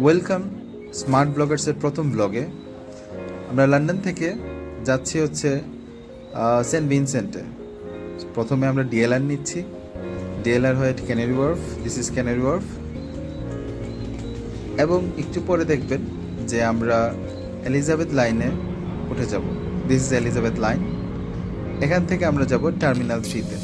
Welcome smart ব্লগার্সের প্রথম ব্লগে। আমরা লন্ডন থেকে যাচ্ছি হচ্ছে সেন্ট ভিনসেন্টে। প্রথমে আমরা ডিএলআর নিচ্ছি, ডিএলআর হয়ে canary wharf, this is canary wharf, এবং একটু পরে দেখবেন যে আমরা এলিজাবেথ লাইনে উঠে যাব। This is Elizabeth line. এখান থেকে আমরা যাব টার্মিনাল 3-তে।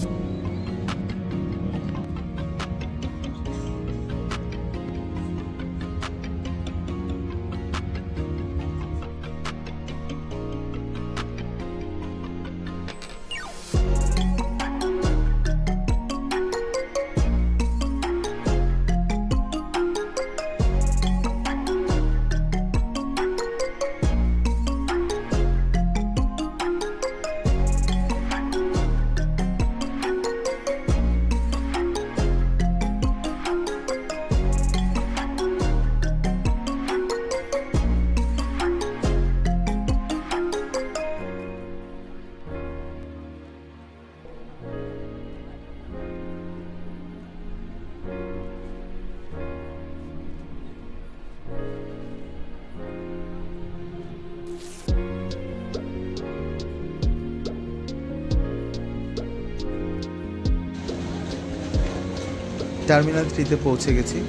টার্মিনাল 3-তে পৌঁছে গেছি।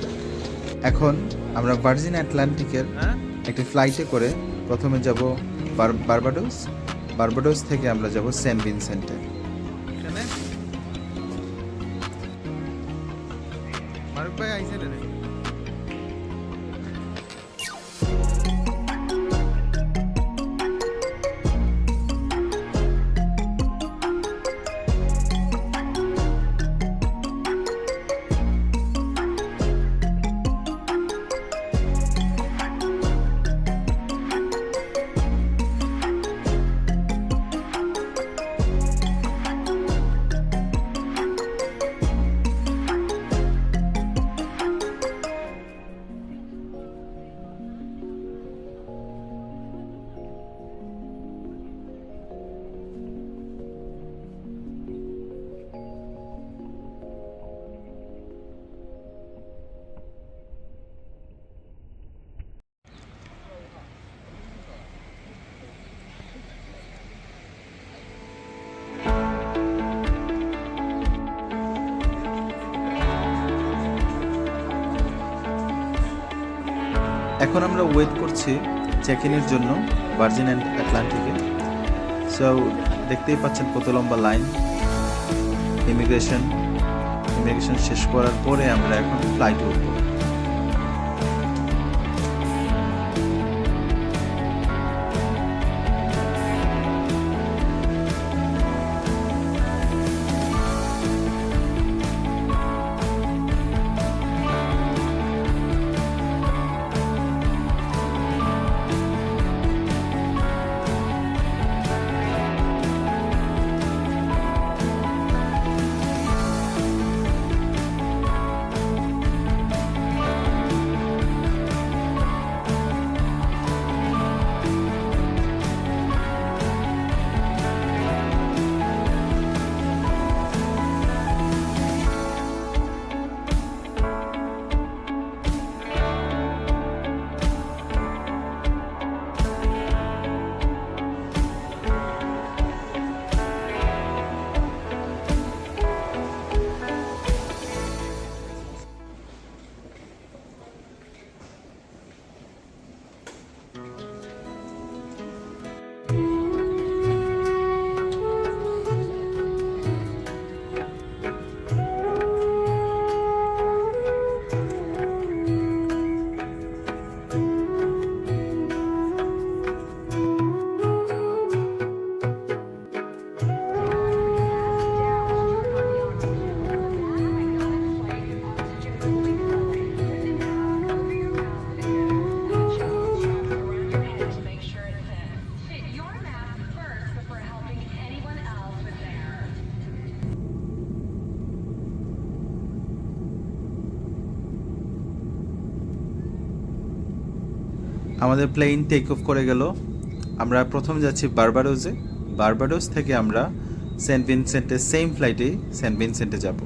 এখন আমরা ভার্জিন আটলান্টিকের একটি ফ্লাইটে করে প্রথমে যাব বারবাডোস। বারবাডোস থেকে আমরা যাব সেন্ট ভিনসেন্টে। এখন আমরা ওয়েট করছি চেক ইনের জন্য ভার্জিন আটলান্টিকে। সো দেখতেই পাচ্ছেন কত লম্বা লাইন। ইমিগ্রেশন শেষ করার পরে আমরা এখন ফ্লাইটে উঠবো। আমাদের প্লেন টেক অফ করে গেল। আমরা প্রথম যাচ্ছি বারবাডোসে। বারবাডোস থেকে আমরা সেন্ট ভিনসেন্টের সেম ফ্লাইটে সেন্ট ভিনসেন্টে যাব।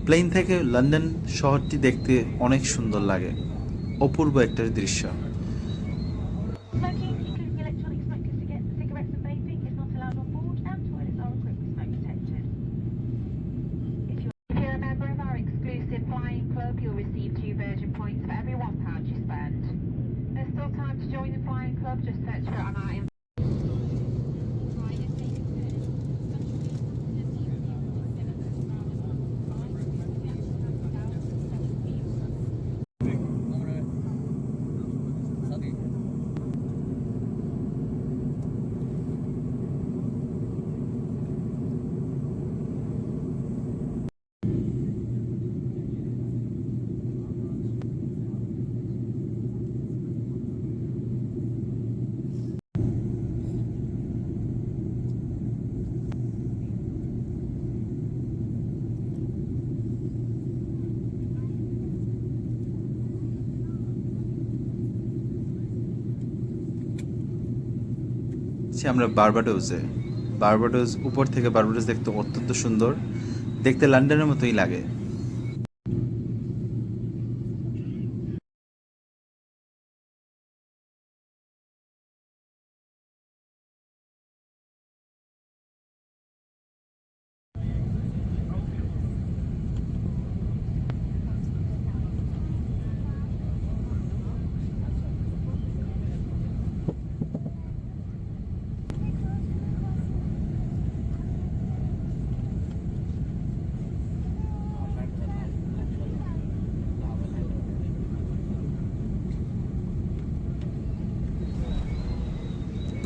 প্লেন থেকে লন্ডন শহরটি দেখতে অনেক সুন্দর লাগে, অপূর্ব একটা দৃশ্য। Smoking, including electronic cigarettes and vaping, is not allowed on board, and toilets are equipped with smoke detectors. If you're a member of our exclusive flying club, you'll receive 2 Virgin points for every £1 you spend. There's still time to join the flying club. Just search for it on our আমরা Barbados উপর থেকে Barbados দেখতে অত্যন্ত সুন্দর, দেখতে লন্ডনের মতোই লাগে।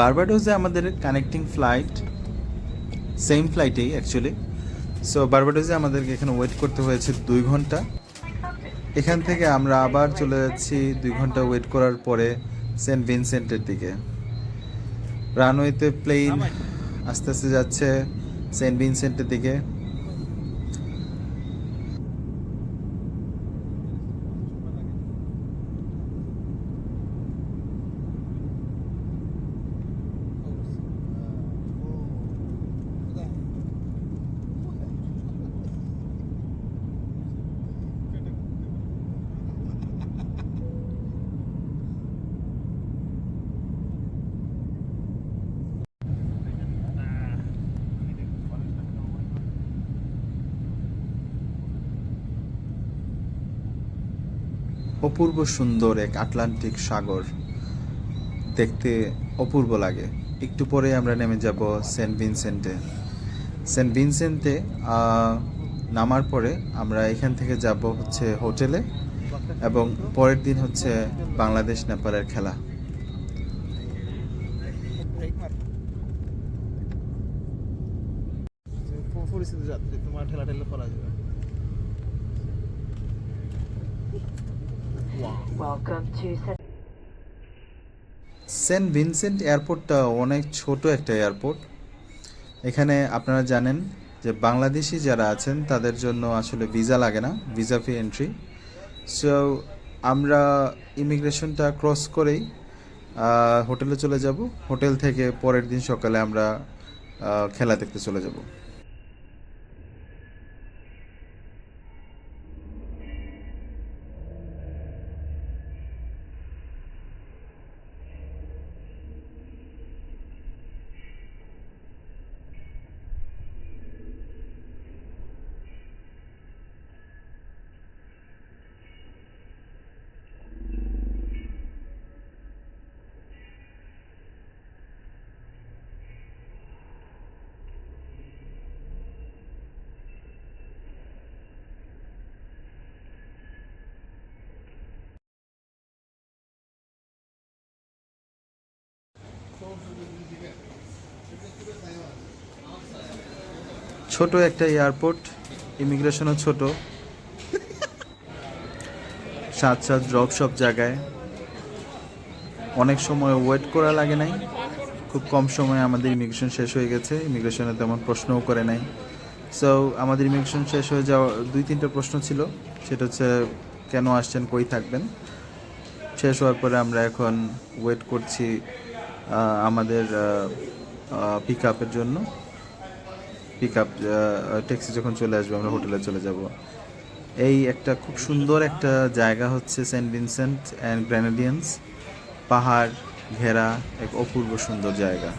বারবাডোসে আমাদের কানেক্টিং ফ্লাইট, সেম ফ্লাইটেই অ্যাকচুয়ালি। সো বারবাডোসে আমাদেরকে এখানে ওয়েট করতে হয়েছে 2 ঘন্টা। এখান থেকে আমরা আবার চলে যাচ্ছি 2 ঘন্টা ওয়েট করার পরে সেন্ট ভিনসেন্টের দিকে। রানওয়েতে প্লেন আস্তে আস্তে যাচ্ছে সেন্ট ভিনসেন্টের দিকে। অপূর্ব সুন্দর এক আটলান্টিক সাগর, দেখতে অপূর্ব লাগে। একটু পরে আমরা নেমে যাব সেন্ট ভিনসেন্টে। সেন্ট ভিনসেন্টে নামার পরে আমরা এখান থেকে যাব হচ্ছে হোটেলে, এবং পরের দিন হচ্ছে বাংলাদেশ নেপালের খেলা। তোমার ঠেলা ঠেলা করা যাবে। সেন্ট ভিনসেন্ট এয়ারপোর্টটা অনেক ছোট একটা এয়ারপোর্ট। এখানে আপনারা জানেন যে বাংলাদেশি যারা আছেন তাদের জন্য আসলে ভিসা লাগে না, ভিসা ফ্রি এন্ট্রি। সো আমরা ইমিগ্রেশনটা ক্রস করেই হোটেলে চলে যাব। হোটেল থেকে পরের দিন সকালে আমরা খেলা দেখতে চলে যাব। ছোট একটা এয়ারপোর্ট, ইমিগ্রেশনও ছোট, সাত ড্রপ সব জায়গায়। অনেক সময় ওয়েট করা লাগে নাই, খুব কম সময়ে আমাদের ইমিগ্রেশন শেষ হয়ে গেছে। ইমিগ্রেশনে তেমন প্রশ্নও করে নাই। সো আমাদের ইমিগ্রেশন শেষ হয়ে যাওয়া 2-3টা প্রশ্ন ছিল, সেটা হচ্ছে কেন আসছেন, কই থাকবেন। শেষ হওয়ার পরে আমরা এখন ওয়েট করছি আমাদের পিক আপের জন্য। পিক আপ ট্যাক্সি যখন চলে আসবে আমরা হোটেলে চলে যাব। এই একটা খুব সুন্দর একটা জায়গা হচ্ছে সেন্ট ভিনসেন্ট অ্যান্ড গ্রেনাডিয়ান্স, পাহাড় ঘেরা এক অপূর্ব সুন্দর জায়গা।